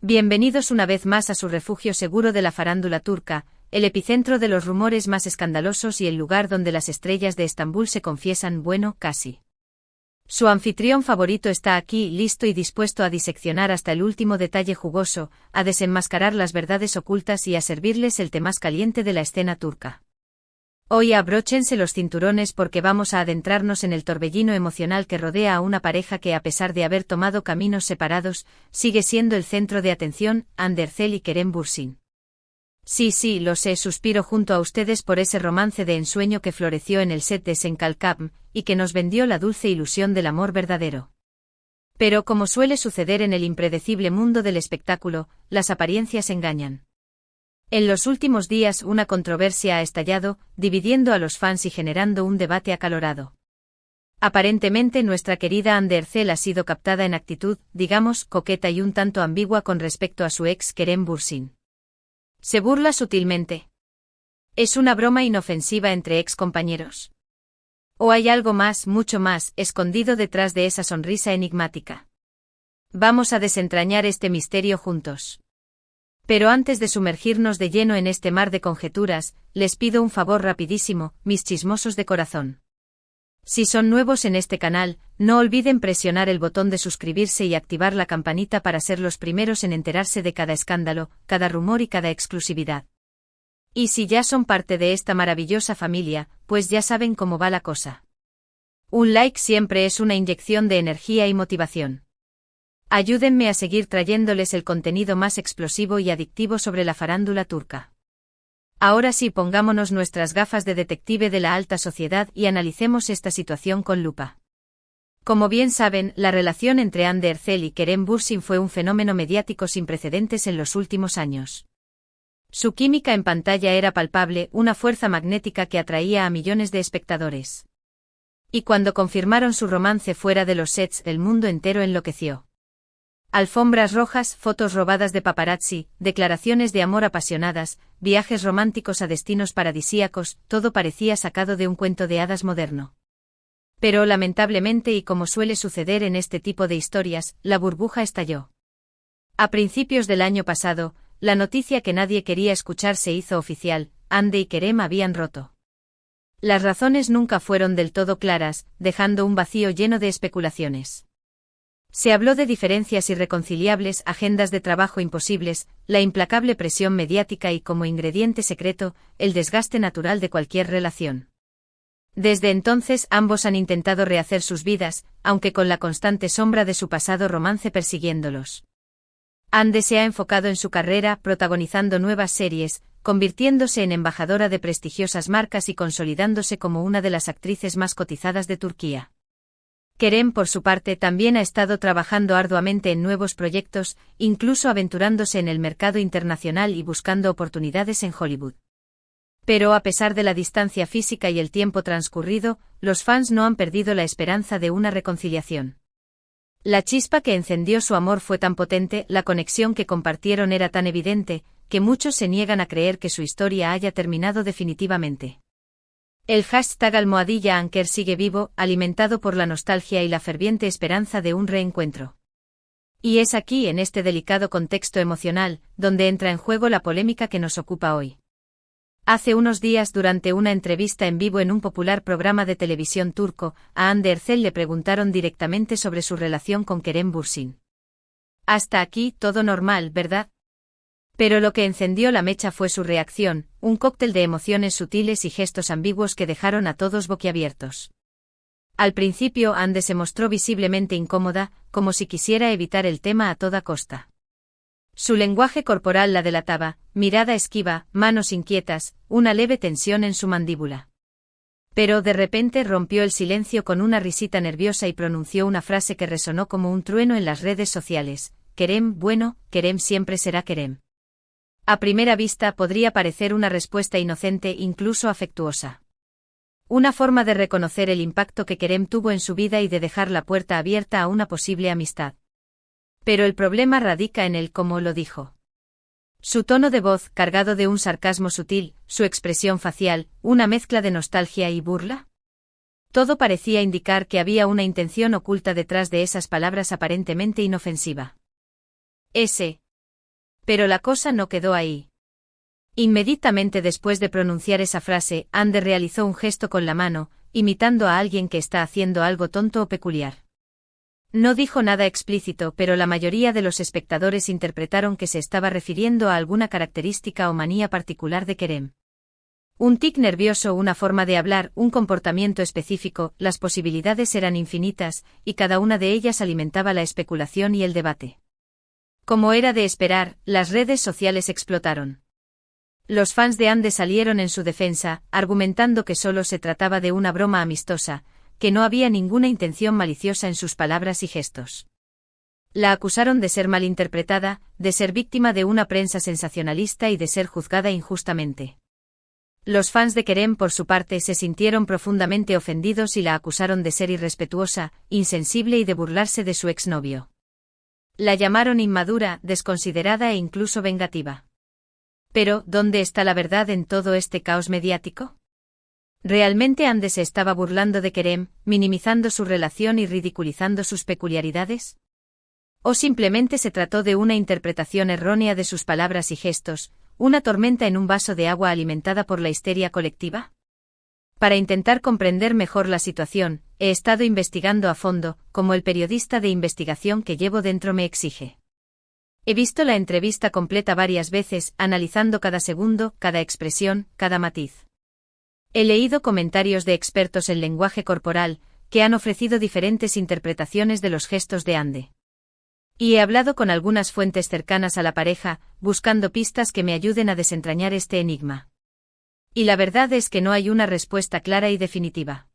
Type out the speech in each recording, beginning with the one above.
Bienvenidos una vez más a su refugio seguro de la farándula turca, el epicentro de los rumores más escandalosos y el lugar donde las estrellas de Estambul se confiesan casi. Su anfitrión favorito está aquí, listo y dispuesto a diseccionar hasta el último detalle jugoso, a desenmascarar las verdades ocultas y a servirles el té más caliente de la escena turca. Hoy abróchense los cinturones porque vamos a adentrarnos en el torbellino emocional que rodea a una pareja que, a pesar de haber tomado caminos separados, sigue siendo el centro de atención, Hande Erçel y Kerem Bürsin. Sí, lo sé, suspiro junto a ustedes por ese romance de ensueño que floreció en el set de Senkalkam, y que nos vendió la dulce ilusión del amor verdadero. Pero como suele suceder en el impredecible mundo del espectáculo, las apariencias engañan. En los últimos días una controversia ha estallado, dividiendo a los fans y generando un debate acalorado. Aparentemente nuestra querida Hande Erçel ha sido captada en actitud, digamos, coqueta y un tanto ambigua con respecto a su ex Kerem Bürsin. Se burla sutilmente. ¿Es una broma inofensiva entre ex compañeros? ¿O hay algo más, mucho más, escondido detrás de esa sonrisa enigmática? Vamos a desentrañar este misterio juntos. Pero antes de sumergirnos de lleno en este mar de conjeturas, les pido un favor rapidísimo, mis chismosos de corazón. Si son nuevos en este canal, no olviden presionar el botón de suscribirse y activar la campanita para ser los primeros en enterarse de cada escándalo, cada rumor y cada exclusividad. Y si ya son parte de esta maravillosa familia, pues ya saben cómo va la cosa. Un like siempre es una inyección de energía y motivación. Ayúdenme a seguir trayéndoles el contenido más explosivo y adictivo sobre la farándula turca. Ahora sí, pongámonos nuestras gafas de detective de la alta sociedad y analicemos esta situación con lupa. Como bien saben, la relación entre Hande Erçel y Kerem Bürsin fue un fenómeno mediático sin precedentes en los últimos años. Su química en pantalla era palpable, una fuerza magnética que atraía a millones de espectadores. Y cuando confirmaron su romance fuera de los sets, el mundo entero enloqueció. Alfombras rojas, fotos robadas de paparazzi, declaraciones de amor apasionadas, viajes románticos a destinos paradisíacos, todo parecía sacado de un cuento de hadas moderno. Pero lamentablemente, y como suele suceder en este tipo de historias, la burbuja estalló. A principios del año pasado, la noticia que nadie quería escuchar se hizo oficial: Hande y Kerem habían roto. Las razones nunca fueron del todo claras, dejando un vacío lleno de especulaciones. Se habló de diferencias irreconciliables, agendas de trabajo imposibles, la implacable presión mediática y, como ingrediente secreto, el desgaste natural de cualquier relación. Desde entonces ambos han intentado rehacer sus vidas, aunque con la constante sombra de su pasado romance persiguiéndolos. Hande se ha enfocado en su carrera, protagonizando nuevas series, convirtiéndose en embajadora de prestigiosas marcas y consolidándose como una de las actrices más cotizadas de Turquía. Kerem, por su parte, también ha estado trabajando arduamente en nuevos proyectos, incluso aventurándose en el mercado internacional y buscando oportunidades en Hollywood. Pero a pesar de la distancia física y el tiempo transcurrido, los fans no han perdido la esperanza de una reconciliación. La chispa que encendió su amor fue tan potente, la conexión que compartieron era tan evidente, que muchos se niegan a creer que su historia haya terminado definitivamente. El hashtag #Anker sigue vivo, alimentado por la nostalgia y la ferviente esperanza de un reencuentro. Y es aquí, en este delicado contexto emocional, donde entra en juego la polémica que nos ocupa hoy. Hace unos días, durante una entrevista en vivo en un popular programa de televisión turco, a Hande Erçel le preguntaron directamente sobre su relación con Kerem Bürsin. Hasta aquí, todo normal, ¿verdad? Pero lo que encendió la mecha fue su reacción, un cóctel de emociones sutiles y gestos ambiguos que dejaron a todos boquiabiertos. Al principio Hande se mostró visiblemente incómoda, como si quisiera evitar el tema a toda costa. Su lenguaje corporal la delataba: mirada esquiva, manos inquietas, una leve tensión en su mandíbula. Pero de repente rompió el silencio con una risita nerviosa y pronunció una frase que resonó como un trueno en las redes sociales: Kerem, bueno, Kerem siempre será Kerem. A primera vista podría parecer una respuesta inocente, incluso afectuosa. Una forma de reconocer el impacto que Kerem tuvo en su vida y de dejar la puerta abierta a una posible amistad. Pero el problema radica en el cómo lo dijo. Su tono de voz, cargado de un sarcasmo sutil, su expresión facial, una mezcla de nostalgia y burla. Todo parecía indicar que había una intención oculta detrás de esas palabras aparentemente inofensiva. Pero la cosa no quedó ahí. Inmediatamente después de pronunciar esa frase, Ande realizó un gesto con la mano, imitando a alguien que está haciendo algo tonto o peculiar. No dijo nada explícito, pero la mayoría de los espectadores interpretaron que se estaba refiriendo a alguna característica o manía particular de Kerem. Un tic nervioso, una forma de hablar, un comportamiento específico, las posibilidades eran infinitas, y cada una de ellas alimentaba la especulación y el debate. Como era de esperar, las redes sociales explotaron. Los fans de Ande salieron en su defensa, argumentando que solo se trataba de una broma amistosa, que no había ninguna intención maliciosa en sus palabras y gestos. La acusaron de ser malinterpretada, de ser víctima de una prensa sensacionalista y de ser juzgada injustamente. Los fans de Kerem, por su parte, se sintieron profundamente ofendidos y la acusaron de ser irrespetuosa, insensible y de burlarse de su exnovio. La llamaron inmadura, desconsiderada e incluso vengativa. Pero, ¿dónde está la verdad en todo este caos mediático? ¿Realmente Ande se estaba burlando de Kerem, minimizando su relación y ridiculizando sus peculiaridades? ¿O simplemente se trató de una interpretación errónea de sus palabras y gestos, una tormenta en un vaso de agua alimentada por la histeria colectiva? Para intentar comprender mejor la situación, he estado investigando a fondo, como el periodista de investigación que llevo dentro me exige. He visto la entrevista completa varias veces, analizando cada segundo, cada expresión, cada matiz. He leído comentarios de expertos en lenguaje corporal, que han ofrecido diferentes interpretaciones de los gestos de Ande. Y he hablado con algunas fuentes cercanas a la pareja, buscando pistas que me ayuden a desentrañar este enigma. Y la verdad es que no hay una respuesta clara y definitiva.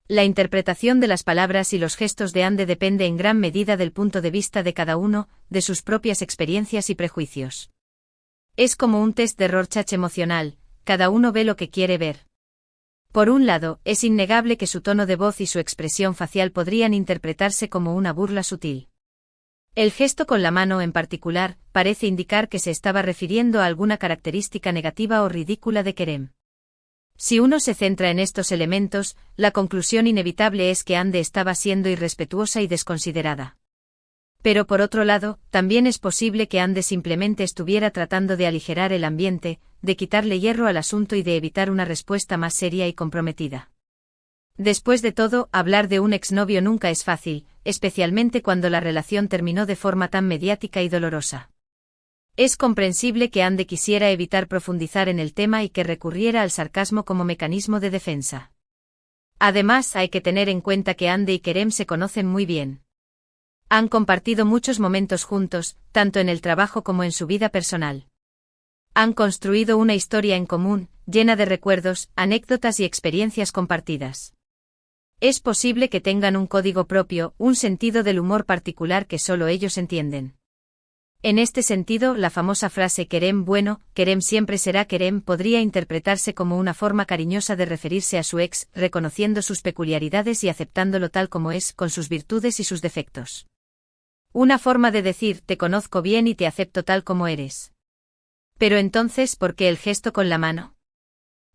La interpretación de las palabras y los gestos de Ande depende en gran medida del punto de vista de cada uno, de sus propias experiencias y prejuicios. Es como un test de Rorschach emocional, cada uno ve lo que quiere ver. Por un lado, es innegable que su tono de voz y su expresión facial podrían interpretarse como una burla sutil. El gesto con la mano en particular, parece indicar que se estaba refiriendo a alguna característica negativa o ridícula de Kerem. Si uno se centra en estos elementos, la conclusión inevitable es que Ande estaba siendo irrespetuosa y desconsiderada. Pero por otro lado, también es posible que Ande simplemente estuviera tratando de aligerar el ambiente, de quitarle hierro al asunto y de evitar una respuesta más seria y comprometida. Después de todo, hablar de un exnovio nunca es fácil, especialmente cuando la relación terminó de forma tan mediática y dolorosa. Es comprensible que Ande quisiera evitar profundizar en el tema y que recurriera al sarcasmo como mecanismo de defensa. Además, hay que tener en cuenta que Ande y Kerem se conocen muy bien. Han compartido muchos momentos juntos, tanto en el trabajo como en su vida personal. Han construido una historia en común, llena de recuerdos, anécdotas y experiencias compartidas. Es posible que tengan un código propio, un sentido del humor particular que solo ellos entienden. En este sentido, la famosa frase Kerem bueno, Kerem siempre será Kerem podría interpretarse como una forma cariñosa de referirse a su ex, reconociendo sus peculiaridades y aceptándolo tal como es, con sus virtudes y sus defectos. Una forma de decir, te conozco bien y te acepto tal como eres. Pero entonces, ¿por qué el gesto con la mano?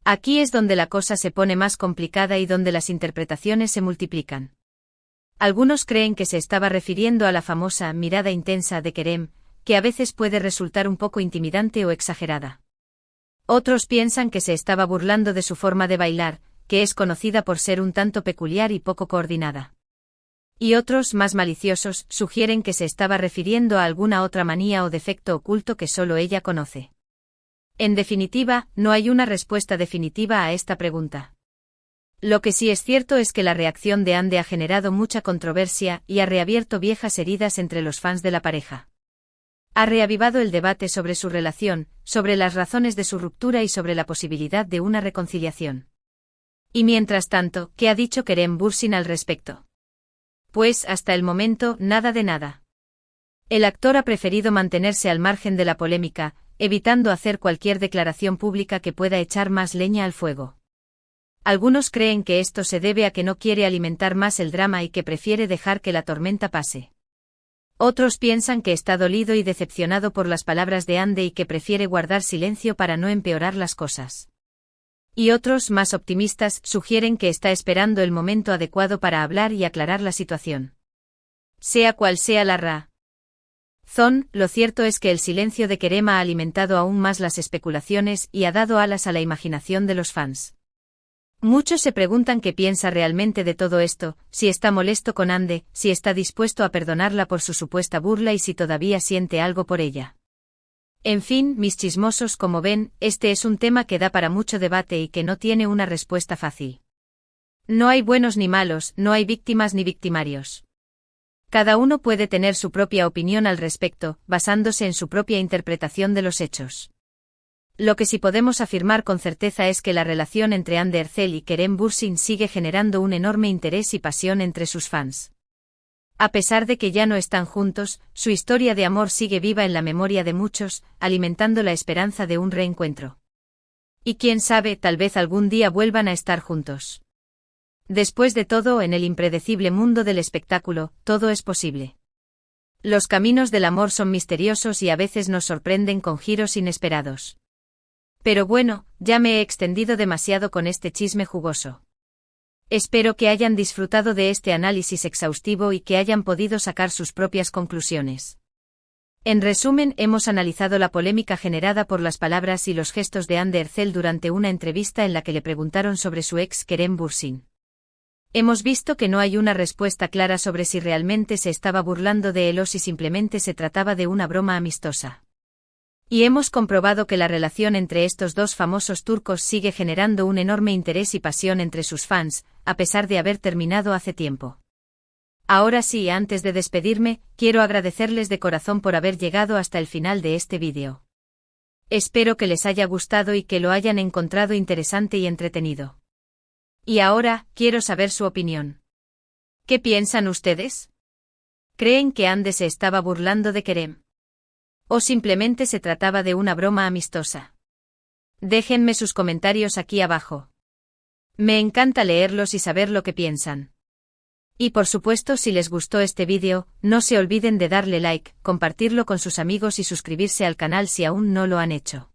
Aquí es donde la cosa se pone más complicada y donde las interpretaciones se multiplican. Algunos creen que se estaba refiriendo a la famosa mirada intensa de Kerem, que a veces puede resultar un poco intimidante o exagerada. Otros piensan que se estaba burlando de su forma de bailar, que es conocida por ser un tanto peculiar y poco coordinada. Y otros, más maliciosos, sugieren que se estaba refiriendo a alguna otra manía o defecto oculto que solo ella conoce. En definitiva, no hay una respuesta definitiva a esta pregunta. Lo que sí es cierto es que la reacción de Ande ha generado mucha controversia y ha reabierto viejas heridas entre los fans de la pareja. Ha reavivado el debate sobre su relación, sobre las razones de su ruptura y sobre la posibilidad de una reconciliación. Y mientras tanto, ¿qué ha dicho Kerem Bürsin al respecto? Pues, hasta el momento, nada de nada. El actor ha preferido mantenerse al margen de la polémica, evitando hacer cualquier declaración pública que pueda echar más leña al fuego. Algunos creen que esto se debe a que no quiere alimentar más el drama y que prefiere dejar que la tormenta pase. Otros piensan que está dolido y decepcionado por las palabras de Ande y que prefiere guardar silencio para no empeorar las cosas. Y otros, más optimistas, sugieren que está esperando el momento adecuado para hablar y aclarar la situación. Sea cual sea la razón Lo cierto es que el silencio de Kerem ha alimentado aún más las especulaciones y ha dado alas a la imaginación de los fans. Muchos se preguntan qué piensa realmente de todo esto, si está molesto con Ande, si está dispuesto a perdonarla por su supuesta burla y si todavía siente algo por ella. En fin, mis chismosos, como ven, este es un tema que da para mucho debate y que no tiene una respuesta fácil. No hay buenos ni malos, no hay víctimas ni victimarios. Cada uno puede tener su propia opinión al respecto, basándose en su propia interpretación de los hechos. Lo que sí podemos afirmar con certeza es que la relación entre Hande Erçel y Kerem Bürsin sigue generando un enorme interés y pasión entre sus fans. A pesar de que ya no están juntos, su historia de amor sigue viva en la memoria de muchos, alimentando la esperanza de un reencuentro. Y quién sabe, tal vez algún día vuelvan a estar juntos. Después de todo, en el impredecible mundo del espectáculo, todo es posible. Los caminos del amor son misteriosos y a veces nos sorprenden con giros inesperados. Pero bueno, ya me he extendido demasiado con este chisme jugoso. Espero que hayan disfrutado de este análisis exhaustivo y que hayan podido sacar sus propias conclusiones. En resumen, hemos analizado la polémica generada por las palabras y los gestos de Hande Erçel durante una entrevista en la que le preguntaron sobre su ex Kerem Bürsin. Hemos visto que no hay una respuesta clara sobre si realmente se estaba burlando de él o si simplemente se trataba de una broma amistosa. Y hemos comprobado que la relación entre estos dos famosos turcos sigue generando un enorme interés y pasión entre sus fans, a pesar de haber terminado hace tiempo. Ahora sí, antes de despedirme, quiero agradecerles de corazón por haber llegado hasta el final de este vídeo. Espero que les haya gustado y que lo hayan encontrado interesante y entretenido. Y ahora, quiero saber su opinión. ¿Qué piensan ustedes? ¿Creen que Hande se estaba burlando de Kerem? ¿O simplemente se trataba de una broma amistosa? Déjenme sus comentarios aquí abajo. Me encanta leerlos y saber lo que piensan. Y por supuesto, si les gustó este vídeo, no se olviden de darle like, compartirlo con sus amigos y suscribirse al canal si aún no lo han hecho.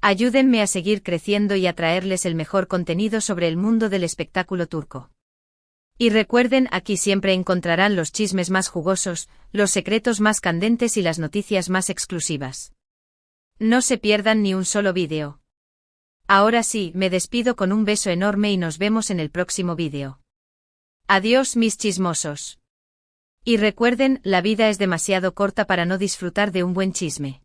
Ayúdenme a seguir creciendo y a traerles el mejor contenido sobre el mundo del espectáculo turco. Y recuerden, aquí siempre encontrarán los chismes más jugosos, los secretos más candentes y las noticias más exclusivas. No se pierdan ni un solo vídeo. Ahora sí, me despido con un beso enorme y nos vemos en el próximo vídeo. Adiós, mis chismosos. Y recuerden, la vida es demasiado corta para no disfrutar de un buen chisme.